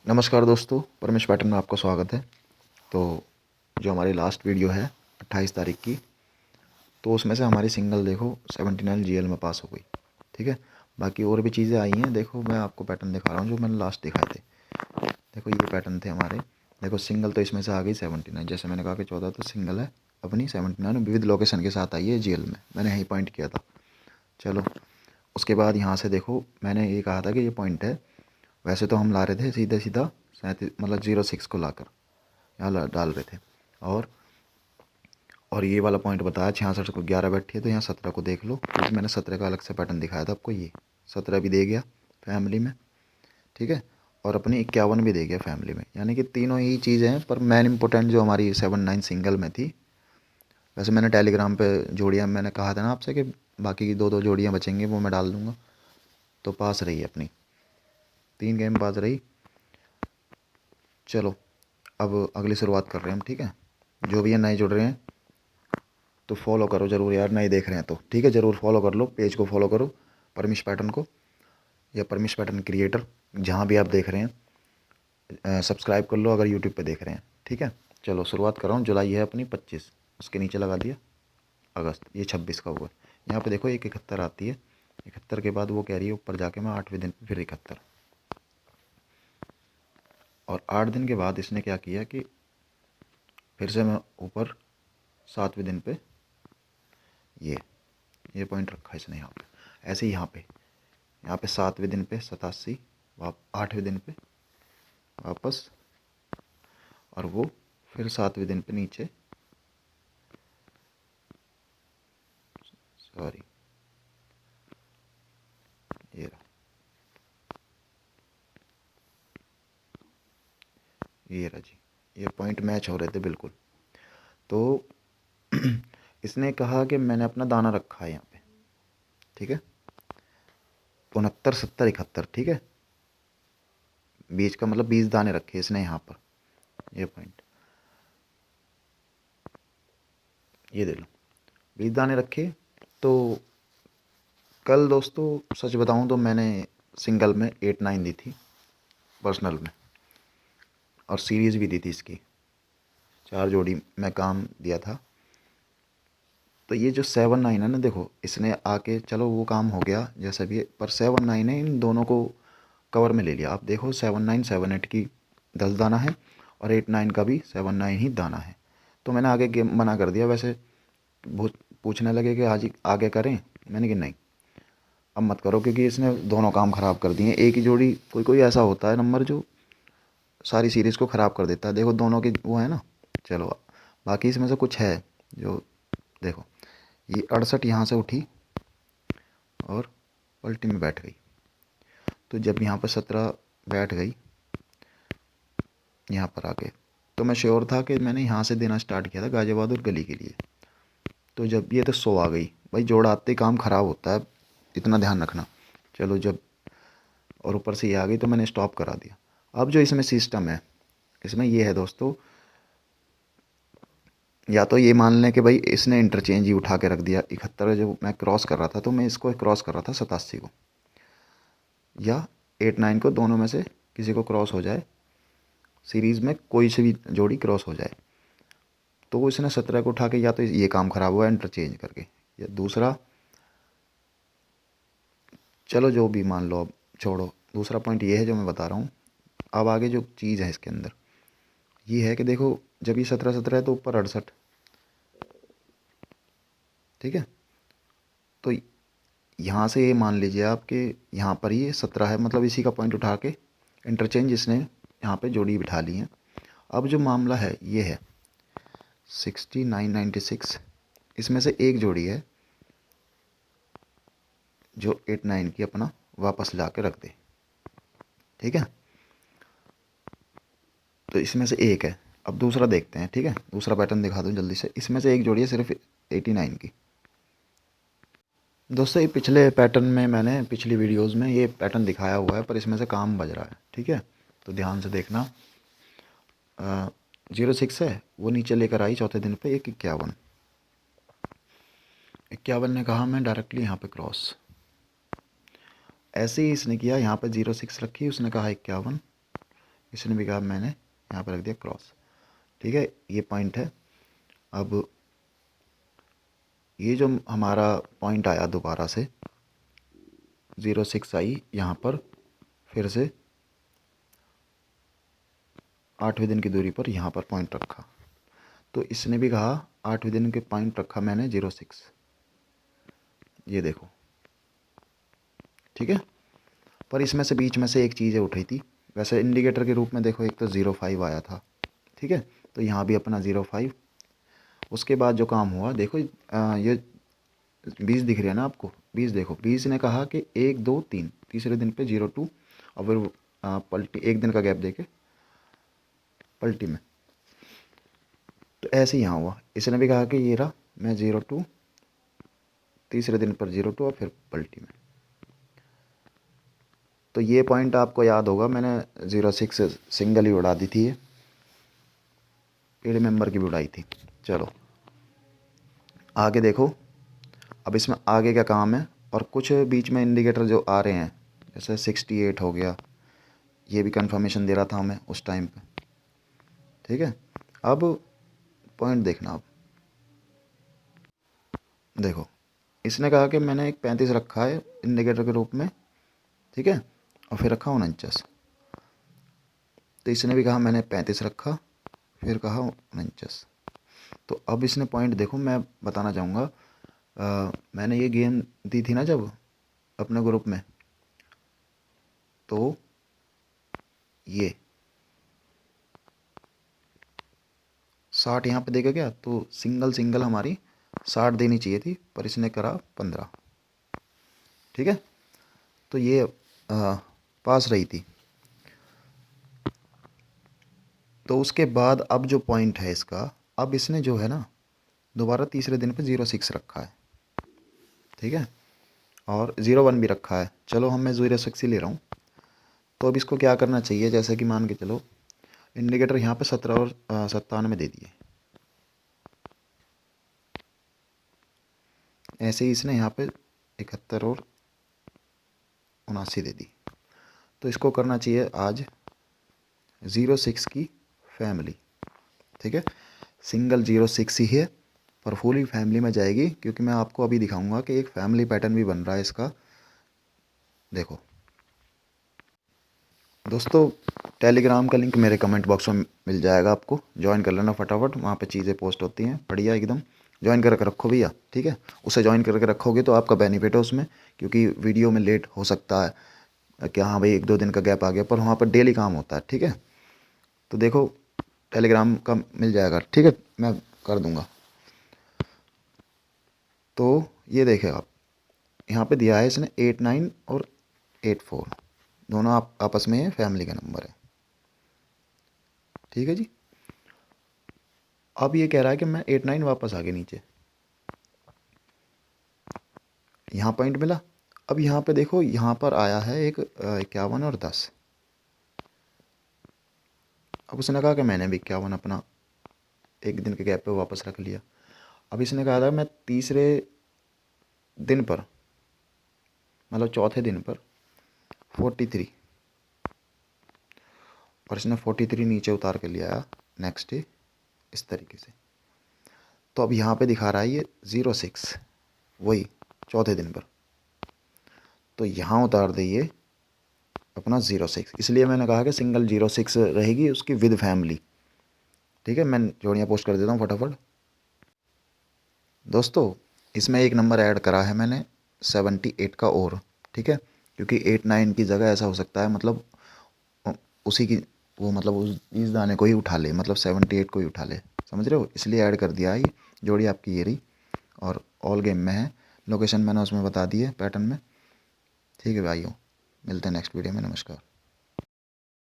नमस्कार दोस्तों, परमेश पैटर्न में आपका स्वागत है। तो जो हमारी लास्ट वीडियो है 28 तारीख की, तो उसमें से हमारी सिंगल देखो 79 जीएल में पास हो गई। ठीक है, बाकी और भी चीज़ें आई हैं। देखो मैं आपको पैटर्न दिखा रहा हूँ जो मैंने लास्ट दिखाए थे। देखो ये पैटर्न थे हमारे। देखो सिंगल तो इसमें से आ गई 79, जैसे मैंने कहा कि 14 तो सिंगल है अपनी 79 विविध लोकेशन के साथ आई है जीएल में। मैंने यही पॉइंट किया था। चलो उसके बाद यहाँ से देखो मैंने ये कहा था कि ये पॉइंट है। वैसे तो हम ला रहे थे सीधे सीधा 37 मतलब 06 को लाकर यहाँ डाल रहे थे। और ये वाला पॉइंट बताया 66 को 11 बैठी है, तो यहाँ 17 को देख लो, क्योंकि मैंने 17 का अलग से पैटर्न दिखाया था आपको। ये 17 भी दे गया फैमिली में। ठीक है, और अपनी 51 भी दे गया फैमिली में। यानी कि तीनों ही चीज़ें हैं, पर मेन इंपॉर्टेंट जो हमारी 79 सिंगल में थी। वैसे मैंने टेलीग्राम पे जोड़ियाँ मैंने कहा था ना आपसे कि बाकी की 2-2 जोड़ियाँ बचेंगी वो मैं डाल दूँगा। तो पास रही अपनी 3 गेम पास रही। चलो अब अगली शुरुआत कर रहे हैं हम। ठीक है, जो भी है नए जुड़ रहे हैं तो फॉलो करो ज़रूर यार, नए देख रहे हैं तो ठीक है, ज़रूर फॉलो कर लो, पेज को फॉलो करो परमिश पैटर्न को, या परमिश पैटर्न क्रिएटर जहाँ भी आप देख रहे हैं। सब्सक्राइब कर लो अगर यूट्यूब पे देख रहे हैं। ठीक है, चलो शुरुआत कर रहा हूँ। जुलाई है अपनी 25, उसके नीचे लगा दिया अगस्त, ये 26 का हुआ। यहाँ पे देखो 171 आती है। 71 के बाद वो कह रही है ऊपर जाके मैं 8वें दिन फिर 71, और 8 दिन के बाद इसने क्या किया कि फिर से मैं ऊपर 7वें दिन पे ये पॉइंट रखा इसने यहाँ पे। ऐसे ही यहाँ पे 7वें दिन पे 87, 8वें दिन पे वापस, और वो फिर 7वें दिन पे नीचे, सॉरी ये रहा, ये रहा जी, ये पॉइंट मैच हो रहे थे बिल्कुल। तो इसने कहा कि मैंने अपना दाना रखा है यहाँ पे। ठीक है, 69, 70, 71। ठीक है, बीज का मतलब 20 दाने रखे इसने यहाँ पर। ये पॉइंट ये दे लो, 20 दाने रखे। तो कल दोस्तों सच बताऊँ तो मैंने सिंगल में 8-9 दी थी पर्सनल में, और सीरीज़ भी दी थी इसकी 4 जोड़ी में काम दिया था। तो ये जो 7-9 है ना, देखो इसने आके चलो वो काम हो गया जैसा भी है, पर 7-9 है, इन दोनों को कवर में ले लिया। आप देखो 7-9 7-8 की 10 दाना है, और 8-9 का भी 7-9 ही दाना है। तो मैंने आगे गेम मना कर दिया। वैसे पूछने लगे कि आज ही आगे करें, मैंने कि नहीं अब मत करो, क्योंकि इसने दोनों काम ख़राब कर दिए। एक ही जोड़ी, कोई कोई ऐसा होता है नंबर जो सारी सीरीज़ को ख़राब कर देता है। देखो दोनों के वो है ना। चलो बाकी इसमें से कुछ है जो, देखो ये 68 यहाँ से उठी और पलटी में बैठ गई। तो जब यहाँ पर 17 बैठ गई यहाँ पर आके, तो मैं श्योर था कि मैंने यहाँ से देना स्टार्ट किया था गाज़ियाबाद और गली के लिए। तो जब ये तो 100 आ गई, भाई जोड़ आते ही काम ख़राब होता है, इतना ध्यान रखना। चलो जब और ऊपर से ये आ गई तो मैंने स्टॉप करा दिया। अब जो इसमें सिस्टम है, इसमें ये है दोस्तों, या तो ये मान लें कि भाई इसने इंटरचेंज ही उठा के रख दिया। 71 जो मैं क्रॉस कर रहा था, तो मैं इसको क्रॉस कर रहा था 87 को, या 8-9 को, दोनों में से किसी को क्रॉस हो जाए, सीरीज़ में कोई सी भी जोड़ी क्रॉस हो जाए। तो वो इसने 17 को उठा के, या तो ये काम ख़राब हुआ इंटरचेंज करके, या दूसरा, चलो जो भी मान लो, अब छोड़ो। दूसरा पॉइंट ये है जो मैं बता रहा हूँ। अब आगे जो चीज़ है इसके अंदर ये है कि देखो जब ये 17-17 है तो ऊपर 68। ठीक है, तो यहाँ से ये मान लीजिए आप कि यहाँ पर ये 17 है, मतलब इसी का पॉइंट उठा के इंटरचेंज इसने यहाँ पे जोड़ी बिठा ली है। अब जो मामला है ये है 69-96, इसमें से एक जोड़ी है जो 8-9 की अपना वापस ला के रख दे। ठीक है, तो इसमें से एक है। अब दूसरा देखते हैं। ठीक है, दूसरा पैटर्न दिखा दूँ जल्दी से। इसमें से एक जोड़ी है सिर्फ 89 की। दोस्तों ये पिछले पैटर्न में मैंने पिछली वीडियोस में ये पैटर्न दिखाया हुआ है, पर इसमें से काम बज रहा है। ठीक है, तो ध्यान से देखना। 06 है, वो नीचे लेकर आई चौथे दिन पे एक 51। 51 ने कहा मैं डायरेक्टली यहाँ पे क्रॉस, ऐसे ही इसने किया। यहाँ पे 06 रखी, उसने कहा 51, इसने भी कहा, मैंने यहाँ पर रख दिया क्रॉस। ठीक है, ये पॉइंट है। अब ये जो हमारा पॉइंट आया दोबारा से 06 आई, यहाँ पर फिर से 8वें दिन की दूरी पर यहाँ पर पॉइंट रखा। तो इसने भी कहा 8वें दिन के पॉइंट रखा मैंने 06, ये देखो। ठीक है, पर इसमें से बीच में से एक चीज़ उठी थी। वैसे इंडिकेटर के रूप में देखो, एक तो 05 आया था। ठीक है, तो यहाँ भी अपना 05। उसके बाद जो काम हुआ देखो, ये 20 दिख रहा है ना आपको, 20 देखो, 20 ने कहा कि 1 2 3, तीसरे दिन पे 02, और फिर पलटी, एक दिन का गैप देके पलटी में। तो ऐसे ही यहाँ हुआ, इसने भी कहा कि ये रहा, मैं 02, तीसरे दिन पर 02 और फिर पलटी में। तो ये पॉइंट आपको याद होगा, मैंने 06 सिंगल ही उड़ा दी थी, ये एड मेंबर की भी उड़ाई थी। चलो आगे देखो, अब इसमें आगे क्या काम है। और कुछ बीच में इंडिकेटर जो आ रहे हैं, जैसे 68 हो गया, ये भी कंफर्मेशन दे रहा था हमें उस टाइम पे। ठीक है, अब पॉइंट देखना। अब देखो, इसने कहा कि मैंने एक 35 रखा है इंडिकेटर के रूप में। ठीक है, और फिर रखा 49। तो इसने भी कहा मैंने 35 रखा, फिर कहा 49। तो अब इसने पॉइंट देखो, मैं बताना चाहूँगा, मैंने ये गेम दी थी ना जब अपने ग्रुप में, तो ये 60 यहाँ पे देगा क्या, तो सिंगल सिंगल हमारी 60 देनी चाहिए थी, पर इसने करा 15। ठीक है, तो ये पास रही थी। तो उसके बाद अब जो पॉइंट है इसका, अब इसने जो है ना दोबारा तीसरे दिन पे 06 रखा है। ठीक है, और 01 भी रखा है। चलो हम, मैं 06 ही ले रहा हूँ। तो अब इसको क्या करना चाहिए, जैसे कि मान के चलो इंडिकेटर यहाँ पे 17 और 97 दे दिए, ऐसे ही इसने यहाँ पे 71 और 79 दे दी। तो इसको करना चाहिए आज 06 की फैमिली। ठीक है, सिंगल 06 ही है, पर फुली फैमिली में जाएगी, क्योंकि मैं आपको अभी दिखाऊंगा कि एक फैमिली पैटर्न भी बन रहा है इसका। देखो दोस्तों, टेलीग्राम का लिंक मेरे कमेंट बॉक्स में मिल जाएगा, आपको ज्वाइन कर लेना फटाफट, वहाँ पे चीज़ें पोस्ट होती हैं बढ़िया एकदम। ज्वाइन करके रखो भैया। ठीक है, उसे ज्वाइन करके रखोगे तो आपका बेनिफिट है उसमें, क्योंकि वीडियो में लेट हो सकता है कि हाँ भाई 1 2 दिन का गैप आ गया, पर वहाँ पर डेली काम होता है। ठीक है, तो देखो टेलीग्राम का मिल जाएगा। ठीक है, मैं कर दूँगा। तो ये देखें आप, यहाँ पे दिया है इसने 89 और 84, दोनों आप आपस में फैमिली का नंबर है। ठीक है जी, अब ये कह रहा है कि मैं 89 वापस आ गया नीचे, यहाँ पॉइंट मिला। अब यहाँ पे देखो, यहाँ पर आया है एक 51 और 10। अब उसने कहा कि मैंने भी 51 अपना एक दिन के गैप पे वापस रख लिया। अब इसने कहा था मैं तीसरे दिन पर, मतलब चौथे दिन पर 43, और इसने 43 नीचे उतार के लिया नेक्स्ट डे इस तरीके से। तो अब यहाँ पे दिखा रहा है ये 06, वही चौथे दिन पर। तो यहाँ उतार दिए अपना 06, इसलिए मैंने कहा कि सिंगल 06 रहेगी उसकी विद फैमिली। ठीक है, मैं जोड़ियाँ पोस्ट कर देता हूँ फटाफट। दोस्तों, इसमें एक नंबर ऐड करा है मैंने 78 का और। ठीक है, क्योंकि 8 9 की जगह ऐसा हो सकता है, मतलब उसी की वो, मतलब उस इस दाने को ही उठा ले, मतलब 78 को ही उठा ले, समझ रहे हो, इसलिए ऐड कर दिया है। ये जोड़ी आपकी ये रही, और ऑल गेम में है। लोकेशन मैंने उसमें बता दी है पैटर्न में। ठीक है भाइयों, मिलते हैं नेक्स्ट वीडियो में। नमस्कार।